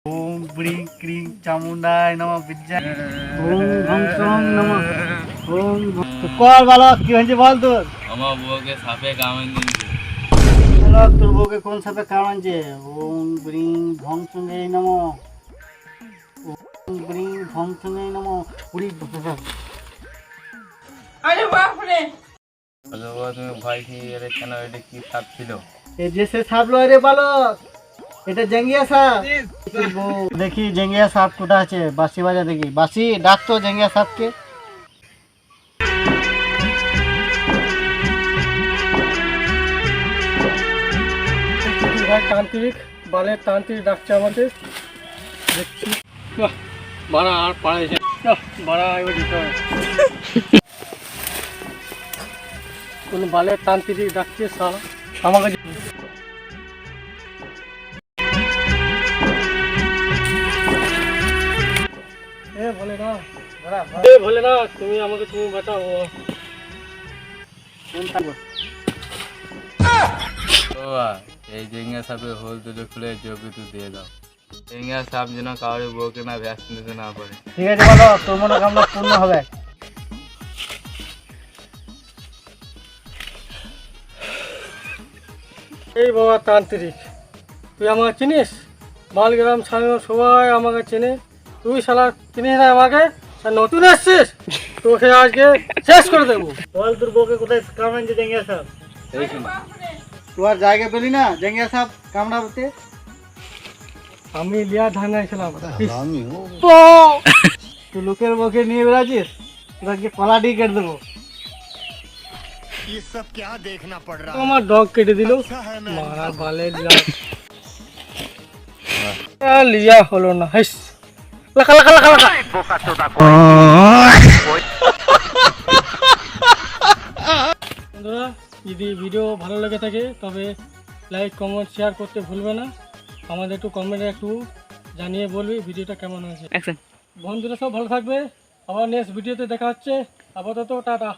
ওম bring ক্রিং চামুন্ডায় নমঃ বিদ্যা ওম ভং সং নমঃ ওম কল বালক কি হয়েছে বল তোর? আমার বউকে সাপে কামড় দিয়েছে। বালক তোর বউকে কোন সাপে কামড়াচ্ছে? ওম ব্রিং ভং সঙ্গে নমঃ ওম ব্রিং ভং সঙ্গে নমঃ উড়ি আরে বাপ রে বলো বাবা, তুমি ভয় খেয়ে গেলে কেন? এটা কি সাপ ছিল? এই যে সে সাপ লয় রে বালক, এটা জেঙ্গিয়া সাপ। তোর বউ দেখি জেঙ্গিয়া সাপ কোথা আছে, বাঁশি বাজা দেখি। বাঁশি ডাক তো জেঙ্গিয়া সাপকে। তান্ত্রিক বালের তান্ত্রিক ডাকছে আমাদের, দেখছি বাড়া আর পাড়াইছে বাড়া এবার দিতে হবে। কোন বালের তান্ত্রিক ডাকছে সারা আমাকে। ভোলে না তুমি আমাকে, তুমি বাঁচাও। বাবা, এই জেঙ্গা সাপে হোল দুটো খুলে জগিতু দিয়ে দাও। জেঙ্গা সাপ যেন কাউরে বউকে না ভ্যাকসিন দিতে না পারে। ঠিক আছে বলো, তোর মনোকামনা পূর্ণ হবে। এই বাবা তান্ত্রিক, তুই আমাকে চিনিস? মালগ্রাম ছাড়ানো সবাই আমাকে চেনে, তুই শালা চিনিস না আমাকে? নতুন এসছিস, তোকে আজকে শেষ করে দেবো। বল তোর বউকে কোথায় কামড়াচ্ছে জেঙ্গিয়া সাপ? তুই আর জায়গা পেলি না জেঙ্গিয়া সাপ কামড়াতে? আমি লিয়া ধানাইছিলাম, তুই লোকের বউকে নিয়ে বেড়াচ্ছিস, তোকে কলা দিয়ে কেটে দেবো। ये सब क्या देखना पड़ रहा है? আমার ডগ কেটে দিল, अच्छा है मैं মারা বালে লিয়া হলো না। হেস লাখা লাখা লাখা লাখা। বন্ধুরা, যদি ভিডিও ভালো লেগে থাকে তবে লাইক কমেন্ট শেয়ার করতে ভুলবে না। আমাদের একটু কমেন্টে একটু জানিয়ে বলবি ভিডিওটা কেমন হয়েছে। বন্ধুরা সব ভালো থাকবে, আবার নেক্সট ভিডিওতে দেখা হচ্ছে। আপাতত টাটা।